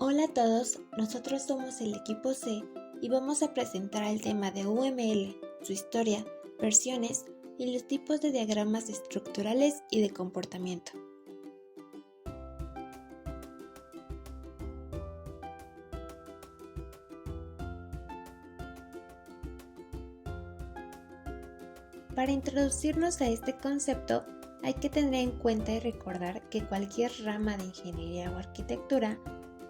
Hola a todos, nosotros somos el equipo C y vamos a presentar el tema de UML, su historia, versiones y los tipos de diagramas estructurales y de comportamiento. Para introducirnos a este concepto, hay que tener en cuenta y recordar que cualquier rama de ingeniería o arquitectura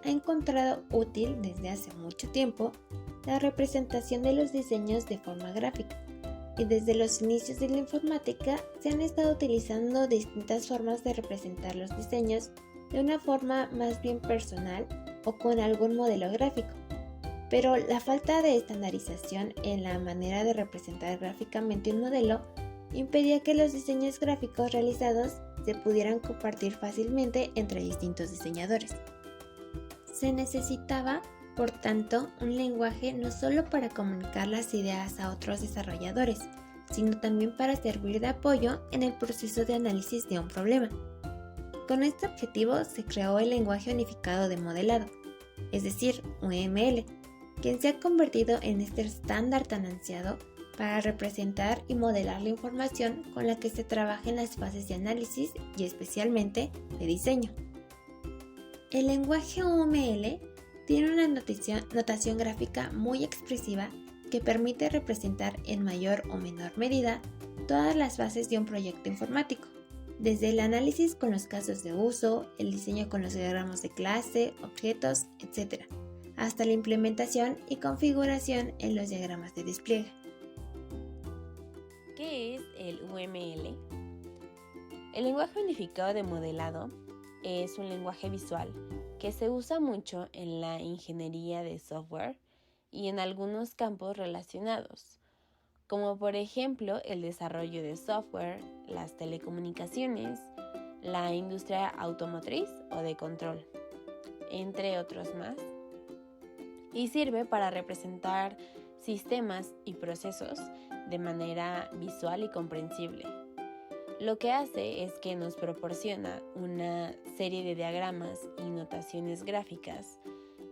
ha encontrado útil desde hace mucho tiempo la representación de los diseños de forma gráfica, y desde los inicios de la informática se han estado utilizando distintas formas de representar los diseños de una forma más bien personal o con algún modelo gráfico. Pero la falta de estandarización en la manera de representar gráficamente un modelo impedía que los diseños gráficos realizados se pudieran compartir fácilmente entre distintos diseñadores. Se necesitaba, por tanto, un lenguaje no solo para comunicar las ideas a otros desarrolladores, sino también para servir de apoyo en el proceso de análisis de un problema. Con este objetivo se creó el lenguaje unificado de modelado, es decir, UML, quien se ha convertido en este estándar tan ansiado para representar y modelar la información con la que se trabaja en las fases de análisis y especialmente de diseño. El lenguaje UML tiene una notación gráfica muy expresiva que permite representar en mayor o menor medida todas las fases de un proyecto informático, desde el análisis con los casos de uso, el diseño con los diagramas de clase, objetos, etc., hasta la implementación y configuración en los diagramas de despliegue. ¿Qué es el UML? El lenguaje unificado de modelado es un lenguaje visual que se usa mucho en la ingeniería de software y en algunos campos relacionados, como por ejemplo el desarrollo de software, las telecomunicaciones, la industria automotriz o de control, entre otros más, y sirve para representar sistemas y procesos de manera visual y comprensible. Lo que hace es que nos proporciona una serie de diagramas y notaciones gráficas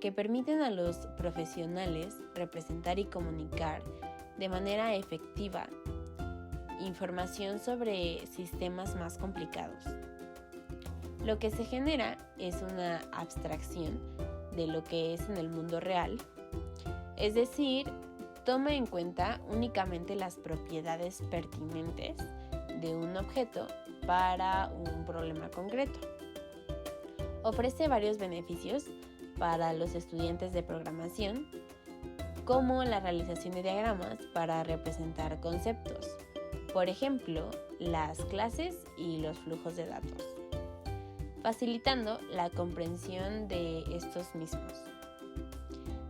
que permiten a los profesionales representar y comunicar de manera efectiva información sobre sistemas más complicados. Lo que se genera es una abstracción de lo que es en el mundo real, es decir, toma en cuenta únicamente las propiedades pertinentes de un objeto para un problema concreto. Ofrece varios beneficios para los estudiantes de programación, como la realización de diagramas para representar conceptos, por ejemplo, las clases y los flujos de datos, facilitando la comprensión de estos mismos.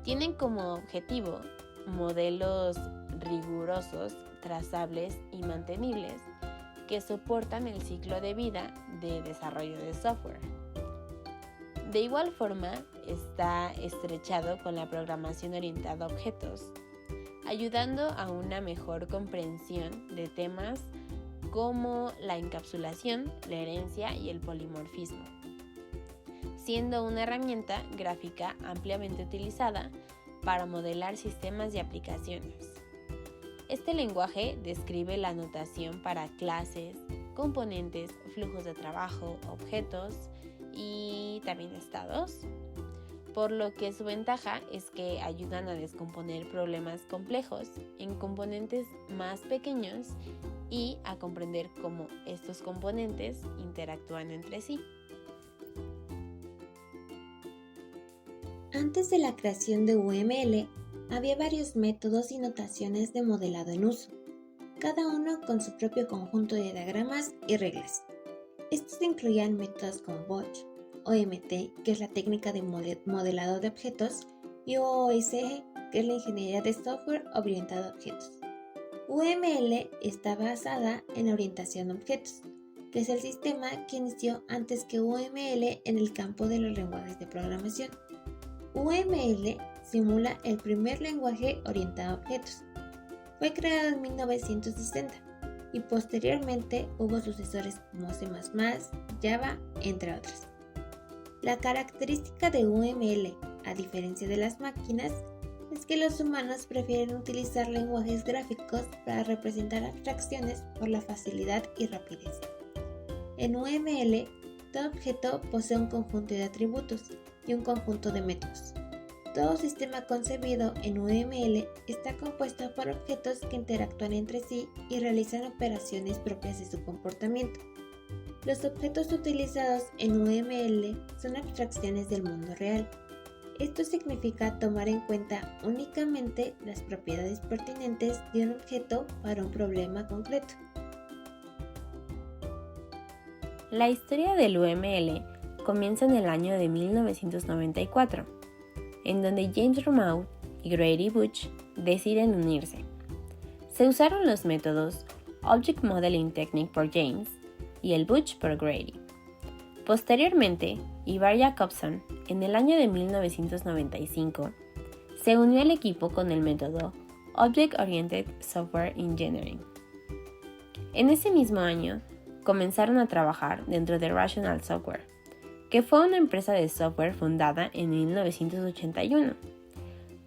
Tienen como objetivo modelos rigurosos, trazables y mantenibles que soportan el ciclo de vida de desarrollo de software. De igual forma, está estrechado con la programación orientada a objetos, ayudando a una mejor comprensión de temas como la encapsulación, la herencia y el polimorfismo, siendo una herramienta gráfica ampliamente utilizada para modelar sistemas y aplicaciones. Este lenguaje describe la notación para clases, componentes, flujos de trabajo, objetos y también estados, por lo que su ventaja es que ayudan a descomponer problemas complejos en componentes más pequeños y a comprender cómo estos componentes interactúan entre sí. Antes de la creación de UML, había varios métodos y notaciones de modelado en uso, cada uno con su propio conjunto de diagramas y reglas. Estos incluían métodos como BOCH, OMT, que es la técnica de modelado de objetos, y OSG, que es la ingeniería de software orientada a objetos. UML está basada en la orientación a objetos, que es el sistema que inició antes que UML en el campo de los lenguajes de programación. UML simula el primer lenguaje orientado a objetos. Fue creado en 1960 y posteriormente hubo sucesores como C++, Java, entre otros. La característica de UML, a diferencia de las máquinas, es que los humanos prefieren utilizar lenguajes gráficos para representar abstracciones por la facilidad y rapidez. En UML, todo objeto posee un conjunto de atributos y un conjunto de métodos. Todo sistema concebido en UML está compuesto por objetos que interactúan entre sí y realizan operaciones propias de su comportamiento. Los objetos utilizados en UML son abstracciones del mundo real. Esto significa tomar en cuenta únicamente las propiedades pertinentes de un objeto para un problema concreto. La historia del UML comienza en el año de 1994, en donde James Romaud y Grady Butch deciden unirse. Se usaron los métodos Object Modeling Technique por James y el Butch por Grady. Posteriormente, Ivar Jacobson, en el año de 1995, se unió al equipo con el método Object Oriented Software Engineering. En ese mismo año, comenzaron a trabajar dentro de Rational Software, que fue una empresa de software fundada en 1981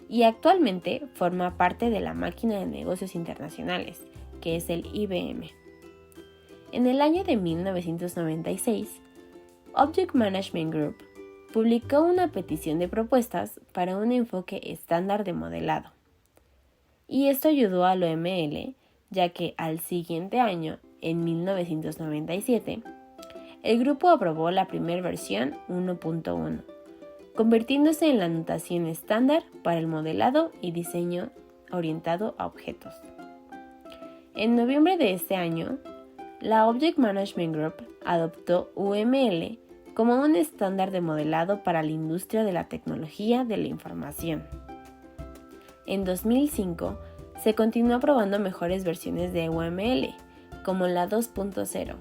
y actualmente forma parte de la máquina de negocios internacionales, que es el IBM. En el año de 1996, Object Management Group publicó una petición de propuestas para un enfoque estándar de modelado. Y esto ayudó al UML, ya que al siguiente año, en 1997, el grupo aprobó la primera versión 1.1, convirtiéndose en la notación estándar para el modelado y diseño orientado a objetos. En noviembre de este año, la Object Management Group adoptó UML como un estándar de modelado para la industria de la tecnología de la información. En 2005, se continuó probando mejores versiones de UML, como la 2.0,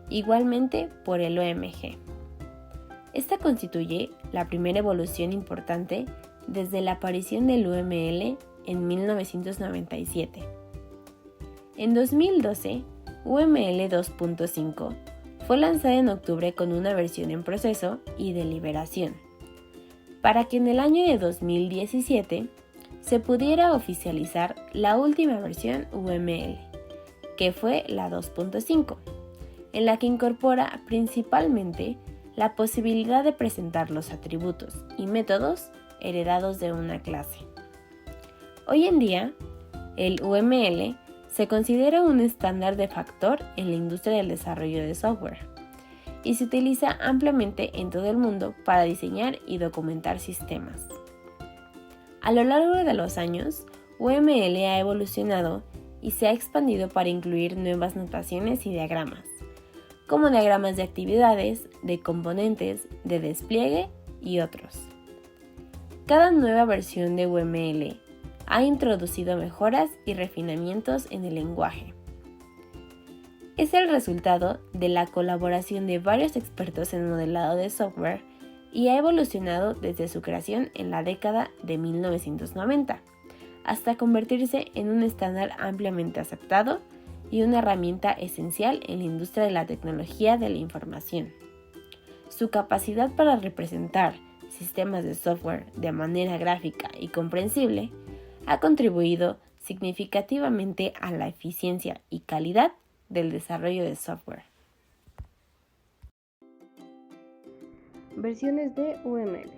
igualmente por el OMG. Esta constituye la primera evolución importante desde la aparición del UML en 1997. En 2012, UML 2.5 fue lanzada en octubre con una versión en proceso y deliberación, para que en el año de 2017 se pudiera oficializar la última versión UML, que fue la 2.5, en la que incorpora principalmente la posibilidad de presentar los atributos y métodos heredados de una clase. Hoy en día, el UML se considera un estándar de factor en la industria del desarrollo de software y se utiliza ampliamente en todo el mundo para diseñar y documentar sistemas. A lo largo de los años, UML ha evolucionado y se ha expandido para incluir nuevas notaciones y diagramas, como diagramas de actividades, de componentes, de despliegue y otros. Cada nueva versión de UML ha introducido mejoras y refinamientos en el lenguaje. Es el resultado de la colaboración de varios expertos en modelado de software y ha evolucionado desde su creación en la década de 1990 hasta convertirse en un estándar ampliamente aceptado y una herramienta esencial en la industria de la tecnología de la información. Su capacidad para representar sistemas de software de manera gráfica y comprensible ha contribuido significativamente a la eficiencia y calidad del desarrollo de software. Versiones de UML.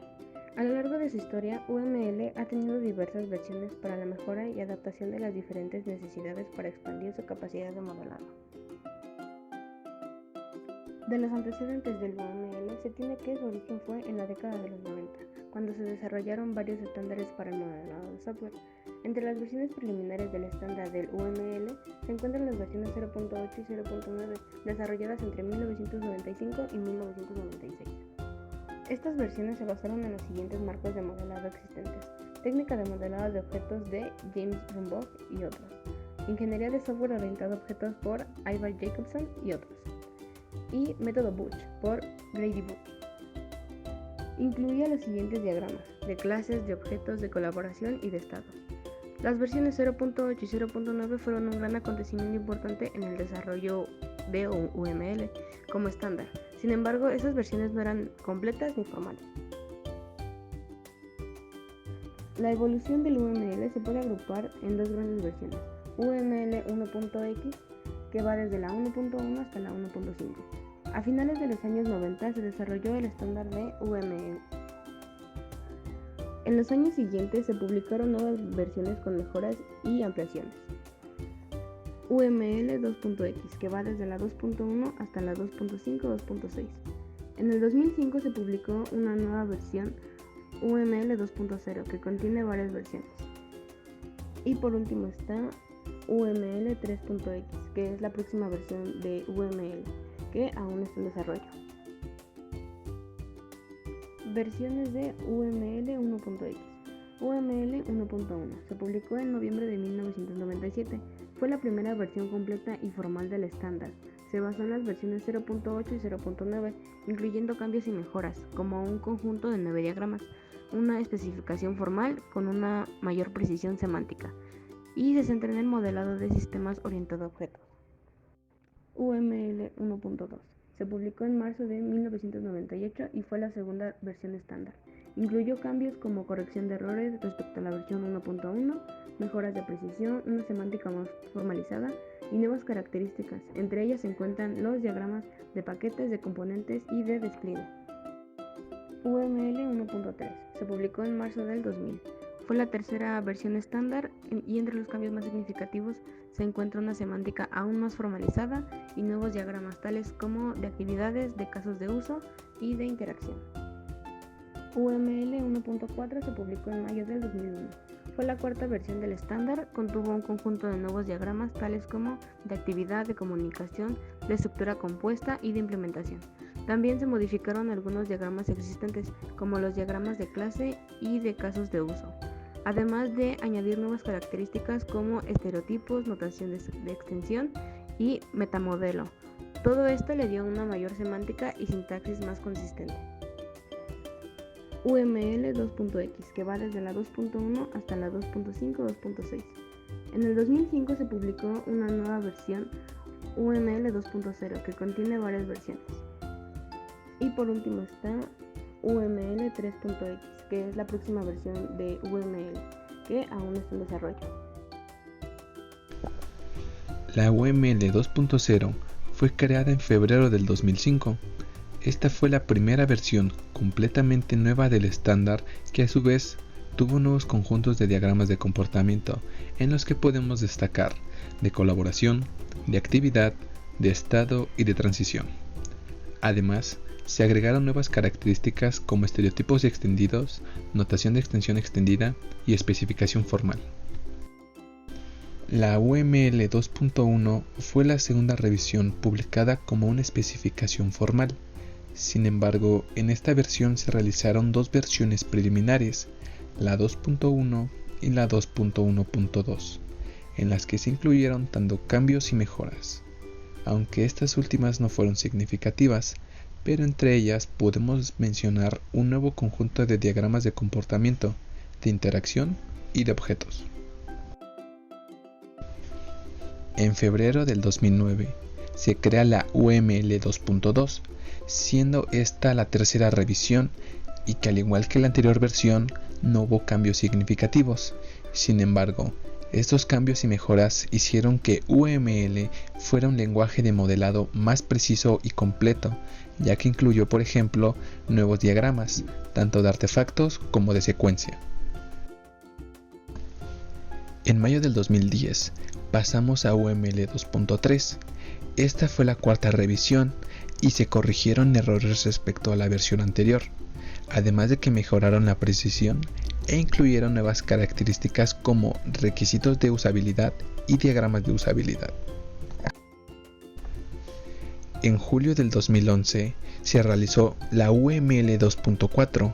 A lo largo de su historia, UML ha tenido diversas versiones para la mejora y adaptación de las diferentes necesidades para expandir su capacidad de modelado. De los antecedentes del UML, se tiene que su origen fue en la década de los 90, cuando se desarrollaron varios estándares para el modelado de software. Entre las versiones preliminares del estándar del UML se encuentran las versiones 0.8 y 0.9, desarrolladas entre 1995 y 1996. Estas versiones se basaron en los siguientes marcos de modelado existentes: técnica de modelado de objetos de James Romaud y otros, ingeniería de software orientado a objetos por Ivar Jacobson y otros, y método Butch por Grady Butch. Incluía los siguientes diagramas de clases, de objetos, de colaboración y de estados. Las versiones 0.8 y 0.9 fueron un gran acontecimiento importante en el desarrollo de UML como estándar. Sin embargo, esas versiones no eran completas ni formales. La evolución del UML se puede agrupar en dos grandes versiones: UML 1.x, que va desde la 1.1 hasta la 1.5. A finales de los años 90 se desarrolló el estándar de UML. En los años siguientes se publicaron nuevas versiones con mejoras y ampliaciones. UML 2.x, que va desde la 2.1 hasta la 2.5-2.6. En el 2005 se publicó una nueva versión, UML 2.0, que contiene varias versiones. Y por último está UML 3.x, que es la próxima versión de UML, que aún está en desarrollo. Versiones de UML 1.x. UML 1.1 se publicó en noviembre de 1997. Fue la primera versión completa y formal del estándar. Se basó en las versiones 0.8 y 0.9, incluyendo cambios y mejoras, como un conjunto de 9 diagramas, una especificación formal con una mayor precisión semántica, y se centra en el modelado de sistemas orientado a objetos. UML 1.2 se publicó en marzo de 1998 y fue la segunda versión estándar. Incluyó cambios como corrección de errores respecto a la versión 1.1, mejoras de precisión, una semántica más formalizada y nuevas características. Entre ellas se encuentran los diagramas de paquetes, de componentes y de despliegue. UML 1.3 se publicó en marzo del 2000. Fue la tercera versión estándar y entre los cambios más significativos se encuentra una semántica aún más formalizada y nuevos diagramas tales como de actividades, de casos de uso y de interacción. UML 1.4 se publicó en mayo del 2001. Fue la cuarta versión del estándar, contuvo un conjunto de nuevos diagramas tales como de actividad, de comunicación, de estructura compuesta y de implementación. También se modificaron algunos diagramas existentes, como los diagramas de clase y de casos de uso, además de añadir nuevas características como estereotipos, notación de extensión y metamodelo. Todo esto le dio una mayor semántica y sintaxis más consistente. UML 2.x, que va desde la 2.1 hasta la 2.5-2.6. En el 2005 se publicó una nueva versión, UML 2.0, que contiene varias versiones. Y por último está UML 3.x, que es la próxima versión de UML, que aún está en desarrollo. La UML 2.0 fue creada en febrero del 2005. Esta fue la primera versión completamente nueva del estándar, que a su vez tuvo nuevos conjuntos de diagramas de comportamiento en los que podemos destacar de colaboración, de actividad, de estado y de transición. Además, se agregaron nuevas características como estereotipos extendidos, notación de extensión extendida y especificación formal. La UML 2.1 fue la segunda revisión publicada como una especificación formal. Sin embargo, en esta versión se realizaron dos versiones preliminares, la 2.1 y la 2.1.2, en las que se incluyeron tanto cambios y mejoras, aunque estas últimas no fueron significativas, pero entre ellas podemos mencionar un nuevo conjunto de diagramas de comportamiento, de interacción y de objetos. En febrero del 2009 se crea la UML 2.2, siendo esta la tercera revisión y que al igual que la anterior versión no hubo cambios significativos. Sin embargo, estos cambios y mejoras hicieron que UML fuera un lenguaje de modelado más preciso y completo, ya que incluyó, por ejemplo, nuevos diagramas, tanto de artefactos como de secuencia. En mayo del 2010 pasamos a UML 2.3. Esta fue la cuarta revisión y se corrigieron errores respecto a la versión anterior, además de que mejoraron la precisión e incluyeron nuevas características como requisitos de usabilidad y diagramas de usabilidad. En julio del 2011 se realizó la UML 2.4.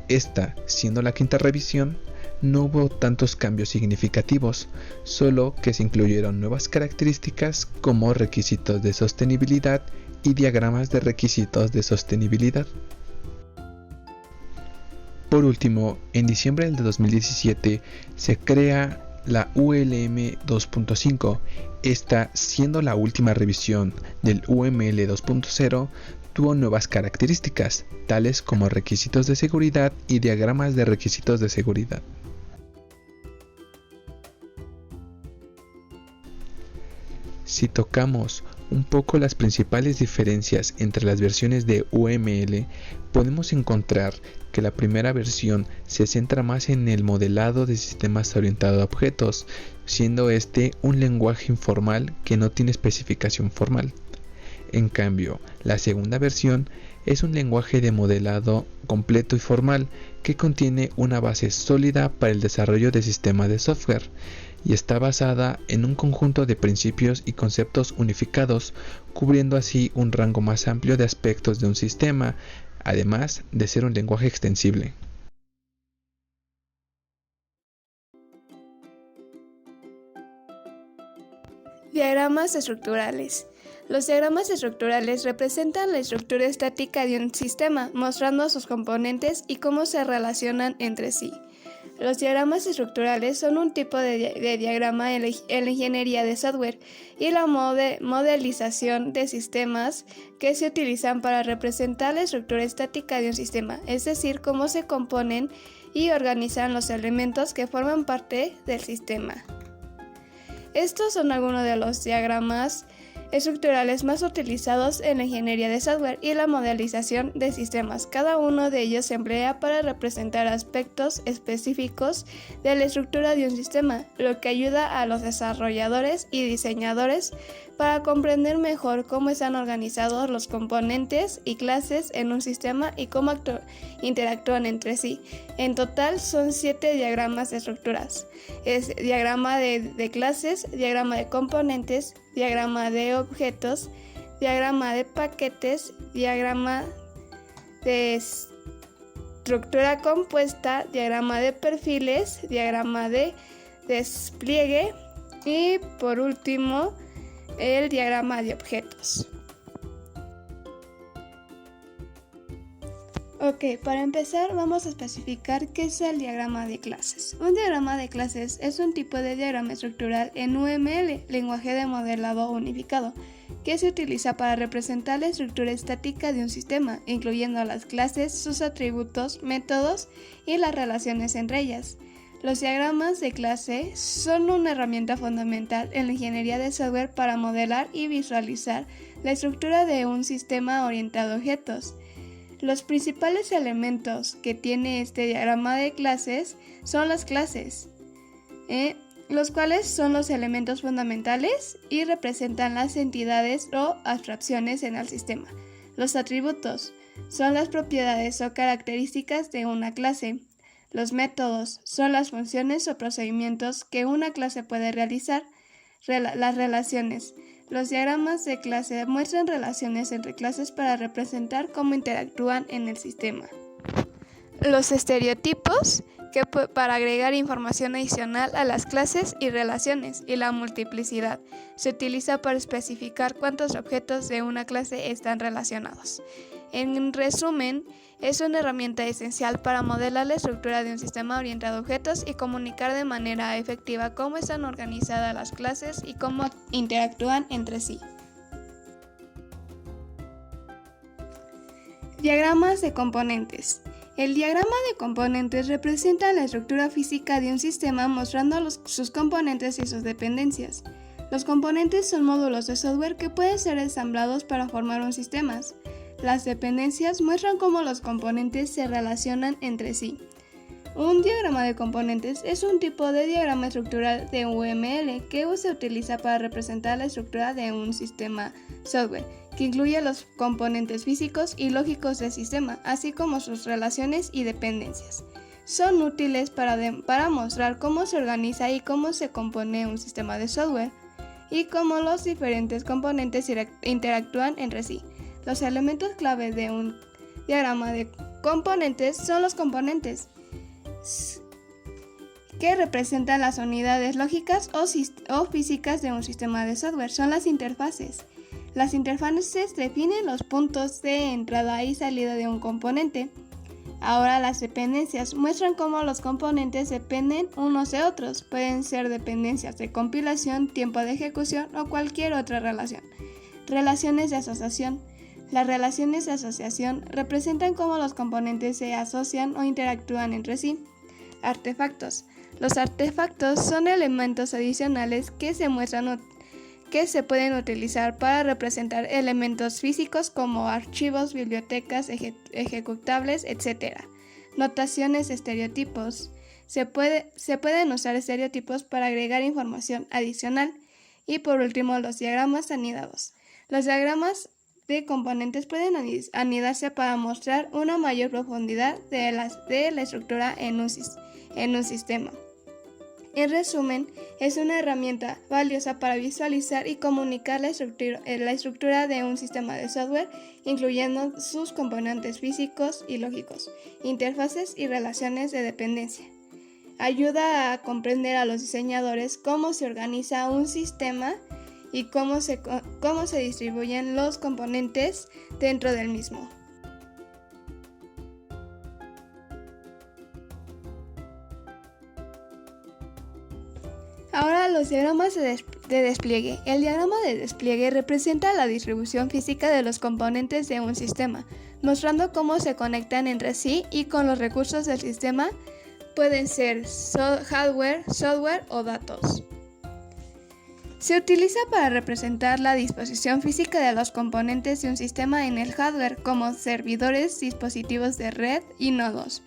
Esta, siendo la quinta revisión, no hubo tantos cambios significativos, solo que se incluyeron nuevas características como requisitos de sostenibilidad y diagramas de requisitos de sostenibilidad. Por último, en diciembre del 2017 se crea la ULM 2.5. Esta, siendo la última revisión del UML 2.0, tuvo nuevas características, tales como requisitos de seguridad y diagramas de requisitos de seguridad. Si tocamos un poco las principales diferencias entre las versiones de UML, podemos encontrar que la primera versión se centra más en el modelado de sistemas orientado a objetos, siendo este un lenguaje informal que no tiene especificación formal. En cambio, la segunda versión es un lenguaje de modelado completo y formal que contiene una base sólida para el desarrollo de sistemas de software y está basada en un conjunto de principios y conceptos unificados, cubriendo así un rango más amplio de aspectos de un sistema, además de ser un lenguaje extensible. Diagramas estructurales. Los diagramas estructurales representan la estructura estática de un sistema, mostrando sus componentes y cómo se relacionan entre sí. Los diagramas estructurales son un tipo de diagrama en la ingeniería de software y la modelización de sistemas que se utilizan para representar la estructura estática de un sistema, es decir, cómo se componen y organizan los elementos que forman parte del sistema. Estos son algunos de los diagramas estructurales más utilizados en la ingeniería de software y la modelización de sistemas. Cada uno de ellos se emplea para representar aspectos específicos de la estructura de un sistema, lo que ayuda a los desarrolladores y diseñadores para comprender mejor cómo están organizados los componentes y clases en un sistema y cómo interactúan entre sí. En total son 7 diagramas de estructuras. Es diagrama de clases, diagrama de componentes, diagrama de objetos, diagrama de paquetes, diagrama de estructura compuesta, diagrama de perfiles, diagrama de despliegue y por último el diagrama de objetos. Ok, para empezar vamos a especificar qué es el diagrama de clases. Un diagrama de clases es un tipo de diagrama estructural en UML, lenguaje de modelado unificado, que se utiliza para representar la estructura estática de un sistema, incluyendo las clases, sus atributos, métodos y las relaciones entre ellas. Los diagramas de clase son una herramienta fundamental en la ingeniería de software para modelar y visualizar la estructura de un sistema orientado a objetos. Los principales elementos que tiene este diagrama de clases son las clases, los cuales son los elementos fundamentales y representan las entidades o abstracciones en el sistema. Los atributos son las propiedades o características de una clase. Los métodos son las funciones o procedimientos que una clase puede realizar. Las relaciones. Los diagramas de clase muestran relaciones entre clases para representar cómo interactúan en el sistema. Los estereotipos, para agregar información adicional a las clases y relaciones, y la multiplicidad, se utiliza para especificar cuántos objetos de una clase están relacionados. En resumen, es una herramienta esencial para modelar la estructura de un sistema orientado a objetos y comunicar de manera efectiva cómo están organizadas las clases y cómo interactúan entre sí. Diagramas de componentes. El diagrama de componentes representa la estructura física de un sistema mostrando sus componentes y sus dependencias. Los componentes son módulos de software que pueden ser ensamblados para formar un sistema. Las dependencias muestran cómo los componentes se relacionan entre sí. Un diagrama de componentes es un tipo de diagrama estructural de UML que se utiliza para representar la estructura de un sistema software, que incluye los componentes físicos y lógicos del sistema, así como sus relaciones y dependencias. Son útiles para mostrar cómo se organiza y cómo se compone un sistema de software, y cómo los diferentes componentes interactúan entre sí. Los elementos clave de un diagrama de componentes son los componentes, que representan las unidades lógicas o físicas de un sistema de software. Son las interfaces. Las interfaces definen los puntos de entrada y salida de un componente. Ahora las dependencias muestran cómo los componentes dependen unos de otros. Pueden ser dependencias de compilación, tiempo de ejecución o cualquier otra relación. Relaciones de asociación. Las relaciones de asociación representan cómo los componentes se asocian o interactúan entre sí. Artefactos. Los artefactos son elementos adicionales que se pueden utilizar para representar elementos físicos como archivos, bibliotecas, ejecutables, etc. Notaciones de estereotipos. Se pueden usar estereotipos para agregar información adicional. Y por último, los diagramas anidados. Los diagramas de componentes pueden anidarse para mostrar una mayor profundidad de la estructura en un sistema. En resumen, es una herramienta valiosa para visualizar y comunicar la estructura de un sistema de software, incluyendo sus componentes físicos y lógicos, interfaces y relaciones de dependencia. Ayuda a comprender a los diseñadores cómo se organiza un sistema y cómo se distribuyen los componentes dentro del mismo. Ahora los diagramas de despliegue. El diagrama de despliegue representa la distribución física de los componentes de un sistema, mostrando cómo se conectan entre sí y con los recursos del sistema. Pueden ser hardware, software o datos. Se utiliza para representar la disposición física de los componentes de un sistema en el hardware, como servidores, dispositivos de red y nodos.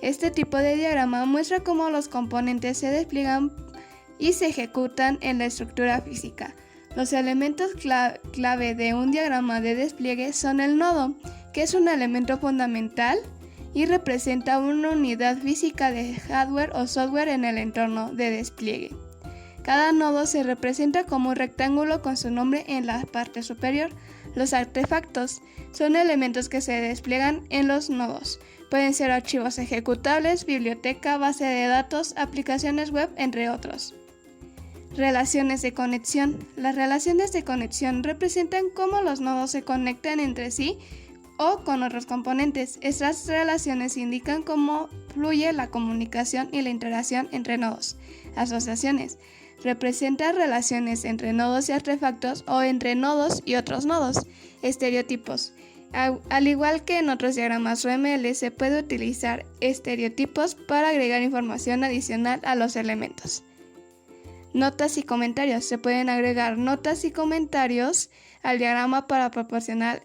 Este tipo de diagrama muestra cómo los componentes se despliegan y se ejecutan en la estructura física. Los elementos clave de un diagrama de despliegue son el nodo, que es un elemento fundamental y representa una unidad física de hardware o software en el entorno de despliegue. Cada nodo se representa como un rectángulo con su nombre en la parte superior. Los artefactos son elementos que se despliegan en los nodos. Pueden ser archivos ejecutables, biblioteca, base de datos, aplicaciones web, entre otros. Relaciones de conexión. Las relaciones de conexión representan cómo los nodos se conectan entre sí o con otros componentes. Estas relaciones indican cómo fluye la comunicación y la interacción entre nodos. Asociaciones. Representa relaciones entre nodos y artefactos o entre nodos y otros nodos. Estereotipos. Al igual que en otros diagramas UML, se puede utilizar estereotipos para agregar información adicional a los elementos. Notas y comentarios. Se pueden agregar notas y comentarios al diagrama para proporcionar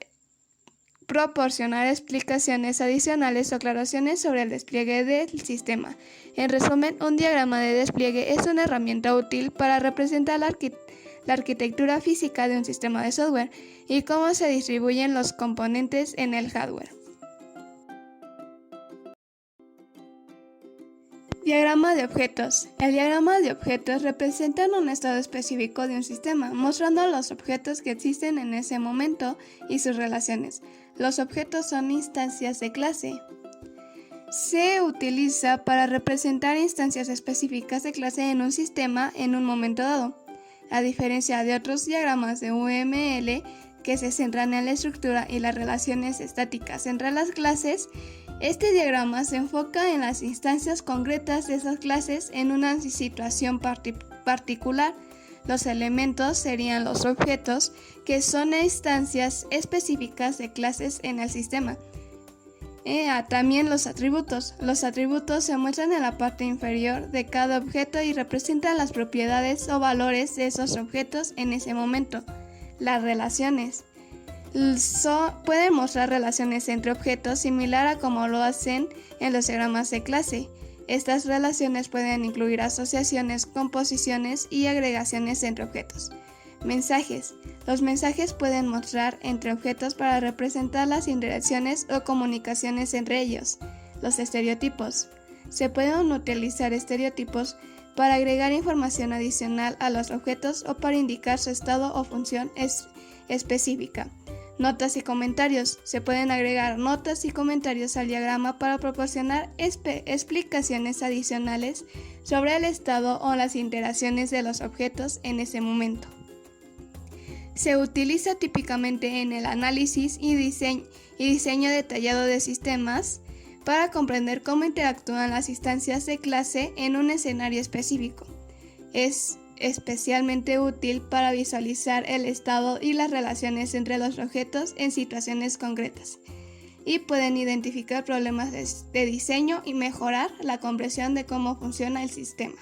explicaciones adicionales o aclaraciones sobre el despliegue del sistema. En resumen, un diagrama de despliegue es una herramienta útil para representar la arquitectura física de un sistema de software y cómo se distribuyen los componentes en el hardware. Diagrama de objetos. El diagrama de objetos representa un estado específico de un sistema, mostrando los objetos que existen en ese momento y sus relaciones. Los objetos son instancias de clase. Se utiliza para representar instancias específicas de clase en un sistema en un momento dado. A diferencia de otros diagramas de UML que se centran en la estructura y las relaciones estáticas entre las clases, este diagrama se enfoca en las instancias concretas de esas clases en una situación particular. Los elementos serían los objetos, que son instancias específicas de clases en el sistema. También los atributos. Los atributos se muestran en la parte inferior de cada objeto y representan las propiedades o valores de esos objetos en ese momento. Las relaciones. Pueden mostrar relaciones entre objetos similar a como lo hacen en los diagramas de clase. Estas relaciones pueden incluir asociaciones, composiciones y agregaciones entre objetos. Mensajes. Los mensajes pueden mostrar entre objetos para representar las interacciones o comunicaciones entre ellos. Los estereotipos. Se pueden utilizar estereotipos para agregar información adicional a los objetos o para indicar su estado o función específica. Notas y comentarios. Se pueden agregar notas y comentarios al diagrama para proporcionar explicaciones adicionales sobre el estado o las interacciones de los objetos en ese momento. Se utiliza típicamente en el análisis y diseño detallado de sistemas para comprender cómo interactúan las instancias de clase en un escenario específico. Es especialmente útil para visualizar el estado y las relaciones entre los objetos en situaciones concretas, y pueden identificar problemas de diseño y mejorar la comprensión de cómo funciona el sistema.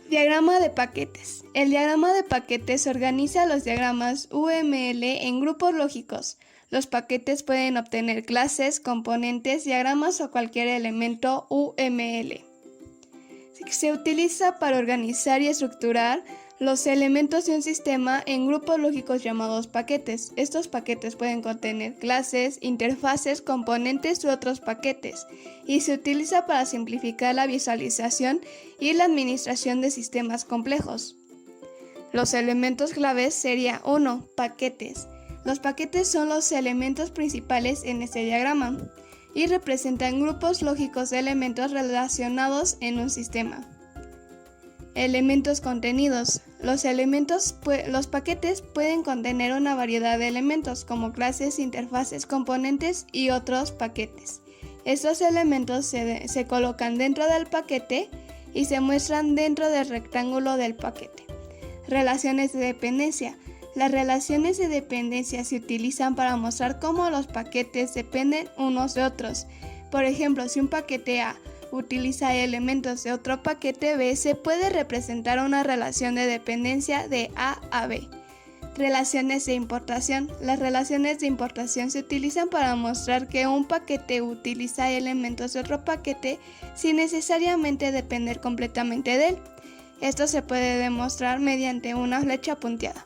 Diagrama de paquetes. El diagrama de paquetes organiza los diagramas UML en grupos lógicos. Los paquetes pueden obtener clases, componentes, diagramas o cualquier elemento UML. Se utiliza para organizar y estructurar los elementos de un sistema en grupos lógicos llamados paquetes. Estos paquetes pueden contener clases, interfaces, componentes u otros paquetes, y se utiliza para simplificar la visualización y la administración de sistemas complejos. Los elementos claves serían 1. Paquetes. Los paquetes son los elementos principales en este diagrama y representan grupos lógicos de elementos relacionados en un sistema. Elementos contenidos. Los paquetes pueden contener una variedad de elementos como clases, interfaces, componentes y otros paquetes. Estos elementos se colocan dentro del paquete y se muestran dentro del rectángulo del paquete. Relaciones de dependencia. Las relaciones de dependencia se utilizan para mostrar cómo los paquetes dependen unos de otros. Por ejemplo, si un paquete A utiliza elementos de otro paquete B, se puede representar una relación de dependencia de A a B. Relaciones de importación. Las relaciones de importación se utilizan para mostrar que un paquete utiliza elementos de otro paquete sin necesariamente depender completamente de él. Esto se puede demostrar mediante una flecha punteada.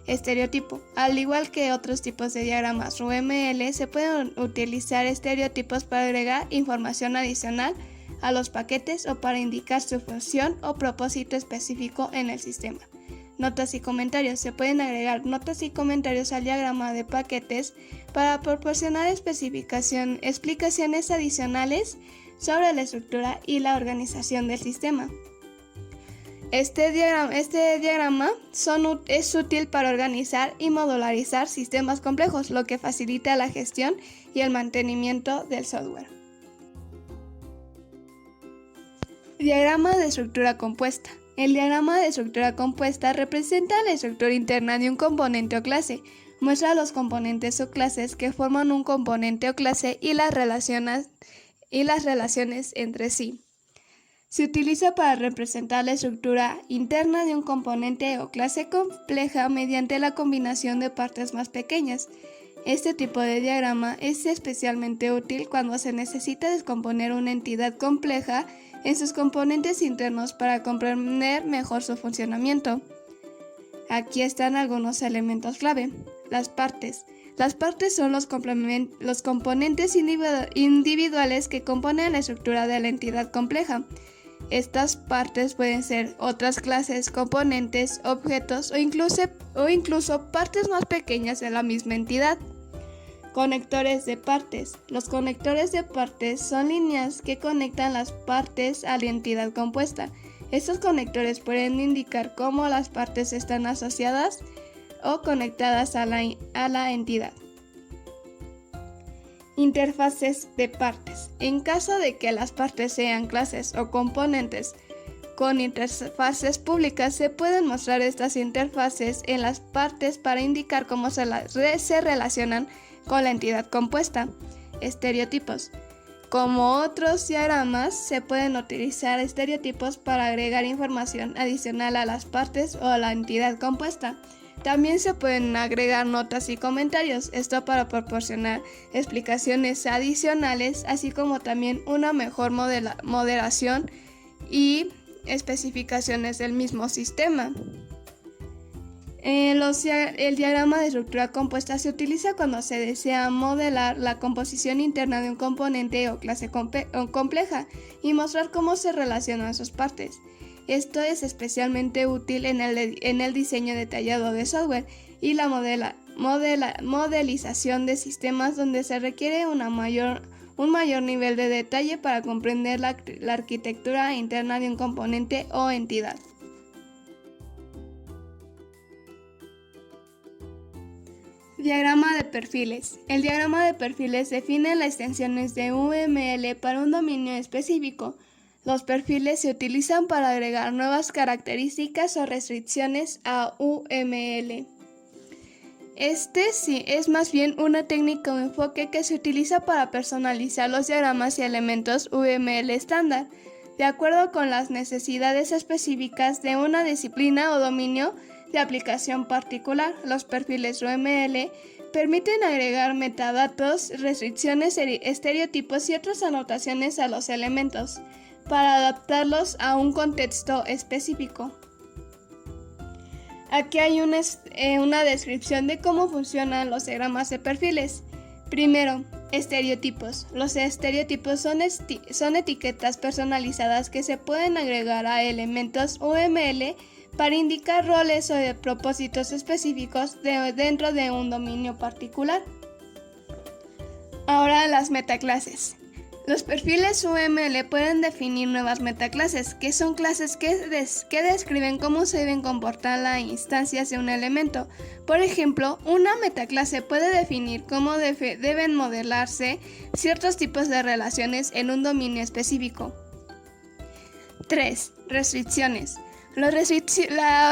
Estereotipo. Al igual que otros tipos de diagramas UML, se pueden utilizar estereotipos para agregar información adicional a los paquetes o para indicar su función o propósito específico en el sistema. Notas y comentarios. Se pueden agregar notas y comentarios al diagrama de paquetes para proporcionar explicaciones adicionales sobre la estructura y la organización del sistema. Este diagrama es útil para organizar y modularizar sistemas complejos, lo que facilita la gestión y el mantenimiento del software. Diagrama de estructura compuesta. El diagrama de estructura compuesta representa la estructura interna de un componente o clase. Muestra los componentes o clases que forman un componente o clase y las relaciones entre sí. Se utiliza para representar la estructura interna de un componente o clase compleja mediante la combinación de partes más pequeñas. Este tipo de diagrama es especialmente útil cuando se necesita descomponer una entidad compleja en sus componentes internos para comprender mejor su funcionamiento. Aquí están algunos elementos clave. Las partes. Las partes son los componentes individuales que componen la estructura de la entidad compleja. Estas partes pueden ser otras clases, componentes, objetos o incluso partes más pequeñas de la misma entidad. Conectores de partes. Los conectores de partes son líneas que conectan las partes a la entidad compuesta. Estos conectores pueden indicar cómo las partes están asociadas o conectadas a la entidad. Interfaces de partes. En caso de que las partes sean clases o componentes con interfaces públicas, se pueden mostrar estas interfaces en las partes para indicar cómo se relacionan con la entidad compuesta. Estereotipos. Como otros diagramas, se pueden utilizar estereotipos para agregar información adicional a las partes o a la entidad compuesta. También se pueden agregar notas y comentarios, esto para proporcionar explicaciones adicionales, así como también una mejor moderación y especificaciones del mismo sistema. El diagrama de estructura compuesta se utiliza cuando se desea modelar la composición interna de un componente o clase compleja y mostrar cómo se relacionan sus partes. Esto es especialmente útil en el diseño detallado de software y la modelización de sistemas donde se requiere un mayor nivel de detalle para comprender la arquitectura interna de un componente o entidad. Diagrama de perfiles. El diagrama de perfiles define las extensiones de UML para un dominio específico. Los perfiles se utilizan para agregar nuevas características o restricciones a UML. Este sí es más bien una técnica o enfoque que se utiliza para personalizar los diagramas y elementos UML estándar, de acuerdo con las necesidades específicas de una disciplina o dominio de aplicación particular. Los perfiles UML permiten agregar metadatos, restricciones, estereotipos y otras anotaciones a los elementos para adaptarlos a un contexto específico. Aquí hay una descripción de cómo funcionan los diagramas de perfiles. Primero, estereotipos. Los estereotipos son etiquetas personalizadas que se pueden agregar a elementos UML para indicar roles o propósitos específicos dentro de un dominio particular. Ahora las metaclases. Los perfiles UML pueden definir nuevas metaclases, que son clases que describen cómo se deben comportar las instancias de un elemento. Por ejemplo, una metaclase puede definir cómo deben modelarse ciertos tipos de relaciones en un dominio específico. 3. Restricciones.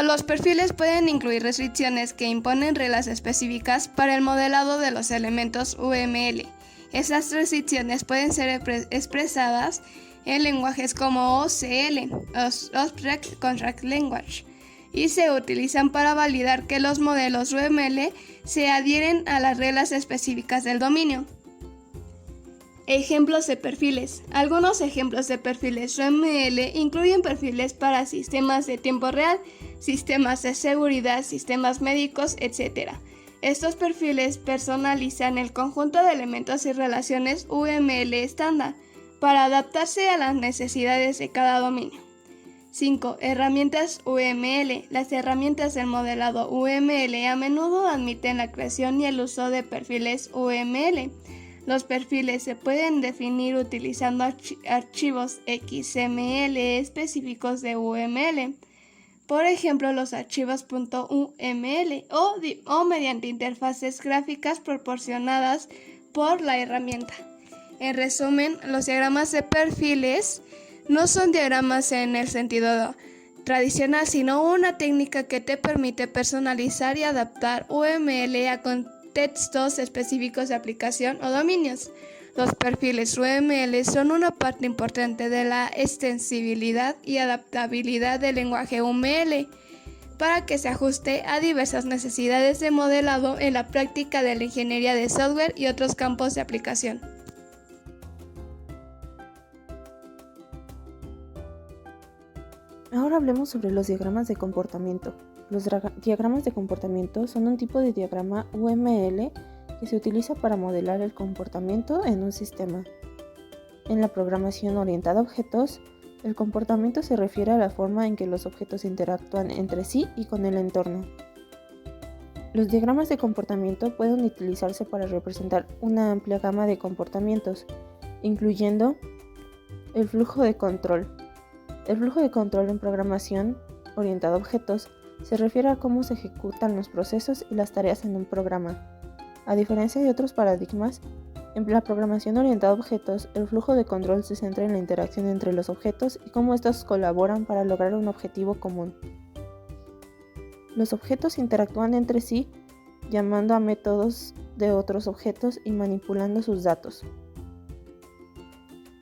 Los perfiles pueden incluir restricciones que imponen reglas específicas para el modelado de los elementos UML. Esas restricciones pueden ser expresadas en lenguajes como OCL, Object Contract Language, y se utilizan para validar que los modelos UML se adhieren a las reglas específicas del dominio. Ejemplos de perfiles. Algunos ejemplos de perfiles UML incluyen perfiles para sistemas de tiempo real, sistemas de seguridad, sistemas médicos, etc. Estos perfiles personalizan el conjunto de elementos y relaciones UML estándar para adaptarse a las necesidades de cada dominio. 5. Herramientas UML. Las herramientas del modelado UML a menudo admiten la creación y el uso de perfiles UML. Los perfiles se pueden definir utilizando archivos XML específicos de UML. Por ejemplo, los archivos .uml o mediante interfaces gráficas proporcionadas por la herramienta. En resumen, los diagramas de perfiles no son diagramas en el sentido tradicional, sino una técnica que te permite personalizar y adaptar UML a contextos específicos de aplicación o dominios. Los perfiles UML son una parte importante de la extensibilidad y adaptabilidad del lenguaje UML para que se ajuste a diversas necesidades de modelado en la práctica de la ingeniería de software y otros campos de aplicación. Ahora hablemos sobre los diagramas de comportamiento. Los diagramas de comportamiento son un tipo de diagrama UML que se utiliza para modelar el comportamiento en un sistema. En la programación orientada a objetos, el comportamiento se refiere a la forma en que los objetos interactúan entre sí y con el entorno. Los diagramas de comportamiento pueden utilizarse para representar una amplia gama de comportamientos, incluyendo el flujo de control. El flujo de control en programación orientada a objetos se refiere a cómo se ejecutan los procesos y las tareas en un programa. A diferencia de otros paradigmas, en la programación orientada a objetos, el flujo de control se centra en la interacción entre los objetos y cómo estos colaboran para lograr un objetivo común. Los objetos interactúan entre sí, llamando a métodos de otros objetos y manipulando sus datos.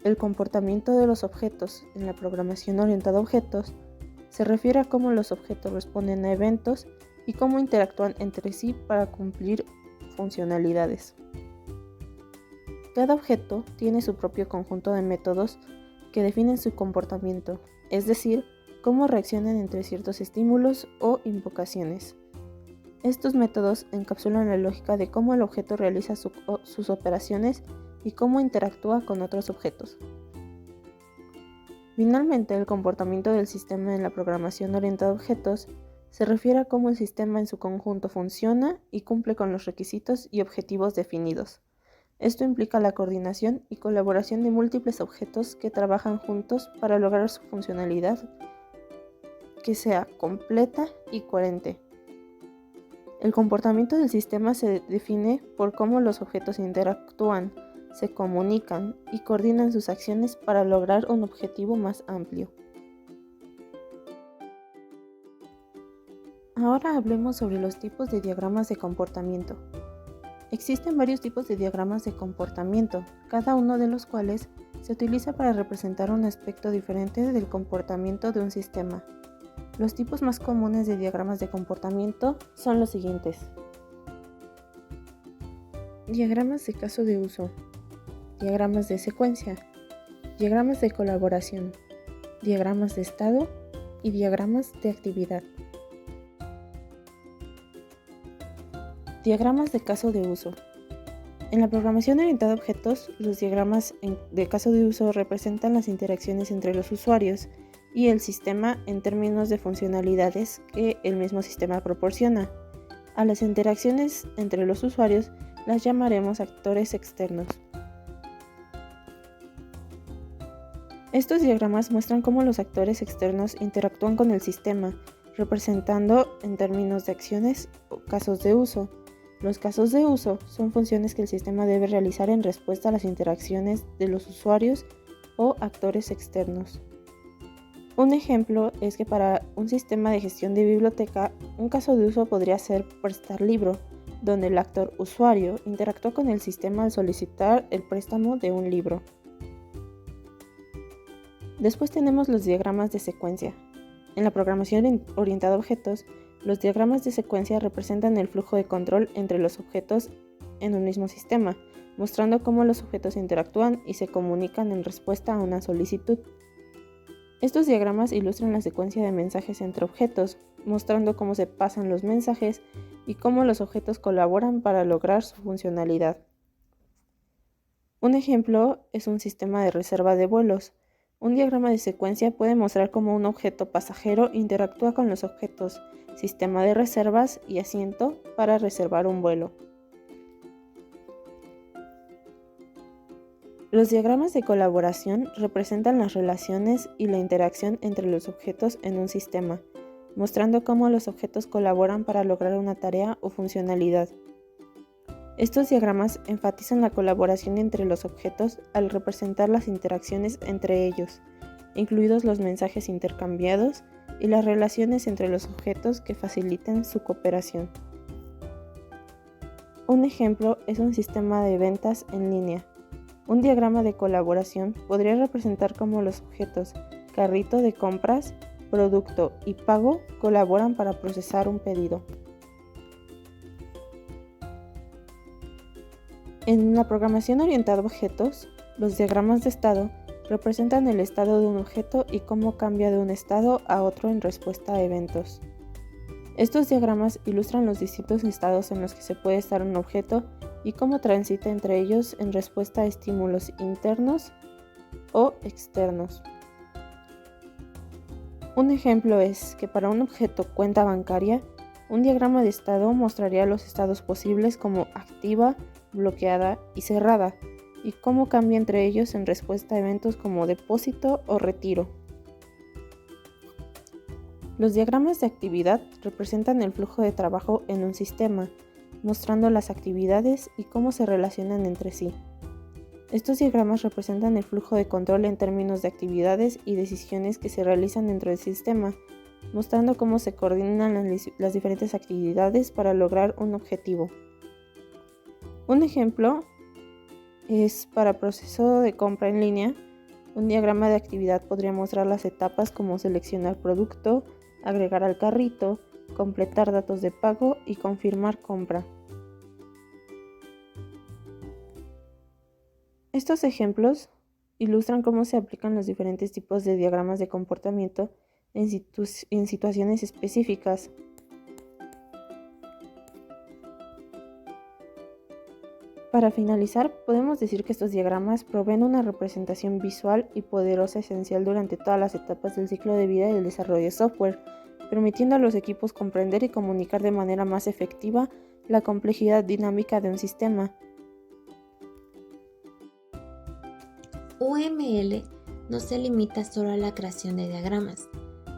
El comportamiento de los objetos en la programación orientada a objetos se refiere a cómo los objetos responden a eventos y cómo interactúan entre sí para cumplir funcionalidades. Cada objeto tiene su propio conjunto de métodos que definen su comportamiento, es decir, cómo reaccionan entre ciertos estímulos o invocaciones. Estos métodos encapsulan la lógica de cómo el objeto realiza sus operaciones y cómo interactúa con otros objetos. Finalmente, el comportamiento del sistema en la programación orientada a objetos se refiere a cómo el sistema en su conjunto funciona y cumple con los requisitos y objetivos definidos. Esto implica la coordinación y colaboración de múltiples objetos que trabajan juntos para lograr su funcionalidad que sea completa y coherente. El comportamiento del sistema se define por cómo los objetos interactúan, se comunican y coordinan sus acciones para lograr un objetivo más amplio. Ahora hablemos sobre los tipos de diagramas de comportamiento. Existen varios tipos de diagramas de comportamiento, cada uno de los cuales se utiliza para representar un aspecto diferente del comportamiento de un sistema. Los tipos más comunes de diagramas de comportamiento son los siguientes. Diagramas de caso de uso, diagramas de secuencia, diagramas de colaboración, diagramas de estado y diagramas de actividad. Diagramas de caso de uso. En la programación orientada a objetos, los diagramas de caso de uso representan las interacciones entre los usuarios y el sistema en términos de funcionalidades que el mismo sistema proporciona. A las interacciones entre los usuarios las llamaremos actores externos. Estos diagramas muestran cómo los actores externos interactúan con el sistema, representando en términos de acciones o casos de uso. Los casos de uso son funciones que el sistema debe realizar en respuesta a las interacciones de los usuarios o actores externos. Un ejemplo es que para un sistema de gestión de biblioteca, un caso de uso podría ser prestar libro, donde el actor usuario interactúa con el sistema al solicitar el préstamo de un libro. Después tenemos los diagramas de secuencia. En la programación orientada a objetos, los diagramas de secuencia representan el flujo de control entre los objetos en un mismo sistema, mostrando cómo los objetos interactúan y se comunican en respuesta a una solicitud. Estos diagramas ilustran la secuencia de mensajes entre objetos, mostrando cómo se pasan los mensajes y cómo los objetos colaboran para lograr su funcionalidad. Un ejemplo es un sistema de reserva de vuelos. Un diagrama de secuencia puede mostrar cómo un objeto pasajero interactúa con los objetos sistema de reservas y asiento para reservar un vuelo. Los diagramas de colaboración representan las relaciones y la interacción entre los objetos en un sistema, mostrando cómo los objetos colaboran para lograr una tarea o funcionalidad. Estos diagramas enfatizan la colaboración entre los objetos al representar las interacciones entre ellos, incluidos los mensajes intercambiados y las relaciones entre los objetos que facilitan su cooperación. Un ejemplo es un sistema de ventas en línea. Un diagrama de colaboración podría representar cómo los objetos carrito de compras, producto y pago colaboran para procesar un pedido. En la programación orientada a objetos, los diagramas de estado representan el estado de un objeto y cómo cambia de un estado a otro en respuesta a eventos. Estos diagramas ilustran los distintos estados en los que se puede estar un objeto y cómo transita entre ellos en respuesta a estímulos internos o externos. Un ejemplo es que para un objeto cuenta bancaria, un diagrama de estado mostraría los estados posibles como activa, bloqueada y cerrada, y cómo cambia entre ellos en respuesta a eventos como depósito o retiro. Los diagramas de actividad representan el flujo de trabajo en un sistema, mostrando las actividades y cómo se relacionan entre sí. Estos diagramas representan el flujo de control en términos de actividades y decisiones que se realizan dentro del sistema, mostrando cómo se coordinan las diferentes actividades para lograr un objetivo. Un ejemplo es para proceso de compra en línea. Un diagrama de actividad podría mostrar las etapas como seleccionar producto, agregar al carrito, completar datos de pago y confirmar compra. Estos ejemplos ilustran cómo se aplican los diferentes tipos de diagramas de comportamiento en situaciones específicas. Para finalizar, podemos decir que estos diagramas proveen una representación visual y poderosa esencial durante todas las etapas del ciclo de vida del desarrollo de software, permitiendo a los equipos comprender y comunicar de manera más efectiva la complejidad dinámica de un sistema. UML no se limita solo a la creación de diagramas,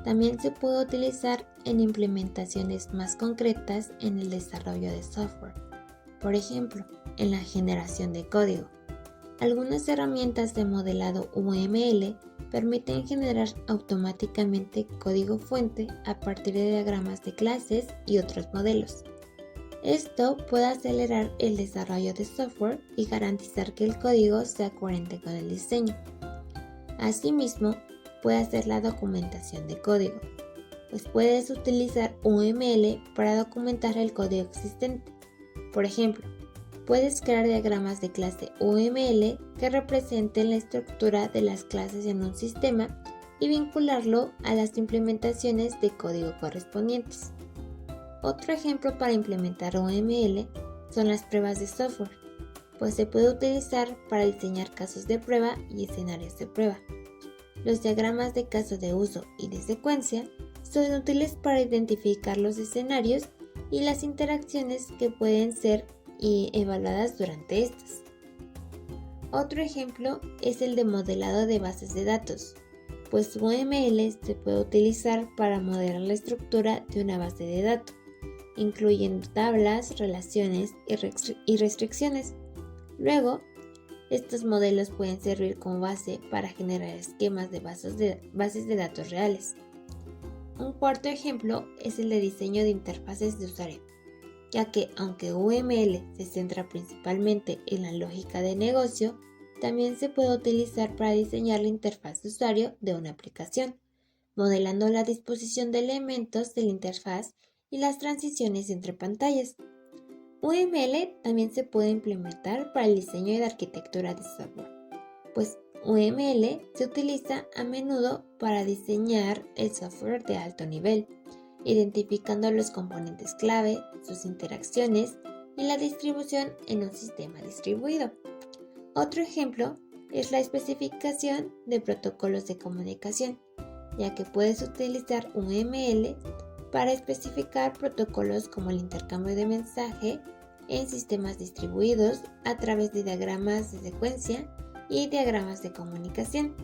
también se puede utilizar en implementaciones más concretas en el desarrollo de software. Por ejemplo, en la generación de código. Algunas herramientas de modelado UML permiten generar automáticamente código fuente a partir de diagramas de clases y otros modelos. Esto puede acelerar el desarrollo de software y garantizar que el código sea coherente con el diseño. Asimismo, puede hacer la documentación de código, pues puedes utilizar UML para documentar el código existente. Por ejemplo, puedes crear diagramas de clase UML que representen la estructura de las clases en un sistema y vincularlo a las implementaciones de código correspondientes. Otro ejemplo para implementar UML son las pruebas de software, pues se puede utilizar para diseñar casos de prueba y escenarios de prueba. Los diagramas de caso de uso y de secuencia son útiles para identificar los escenarios y las interacciones que pueden ser evaluadas durante estas. Otro ejemplo es el de modelado de bases de datos, pues UML se puede utilizar para modelar la estructura de una base de datos, incluyendo tablas, relaciones y restricciones. Luego, estos modelos pueden servir como base para generar esquemas de bases de datos reales. Un cuarto ejemplo es el de diseño de interfaces de usuario, ya que aunque UML se centra principalmente en la lógica de negocio, también se puede utilizar para diseñar la interfaz de usuario de una aplicación, modelando la disposición de elementos de la interfaz y las transiciones entre pantallas. UML también se puede implementar para el diseño de arquitectura de software, pues UML se utiliza a menudo para diseñar el software de alto nivel, identificando los componentes clave, sus interacciones y la distribución en un sistema distribuido. Otro ejemplo es la especificación de protocolos de comunicación, ya que puedes utilizar UML para especificar protocolos como el intercambio de mensaje en sistemas distribuidos a través de diagramas de secuencia y diagramas de comunicación.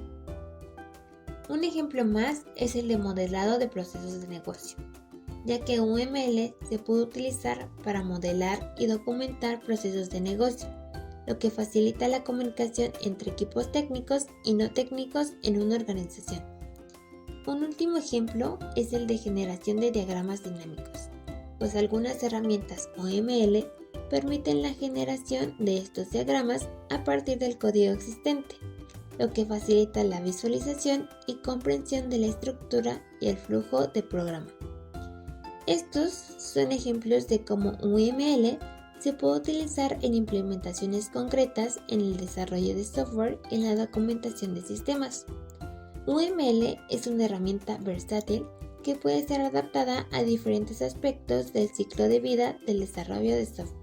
Un ejemplo más es el de modelado de procesos de negocio, ya que UML se puede utilizar para modelar y documentar procesos de negocio, lo que facilita la comunicación entre equipos técnicos y no técnicos en una organización. Un último ejemplo es el de generación de diagramas dinámicos, pues algunas herramientas UML permiten la generación de estos diagramas a partir del código existente, lo que facilita la visualización y comprensión de la estructura y el flujo de programa. Estos son ejemplos de cómo UML se puede utilizar en implementaciones concretas en el desarrollo de software y en la documentación de sistemas. UML es una herramienta versátil que puede ser adaptada a diferentes aspectos del ciclo de vida del desarrollo de software.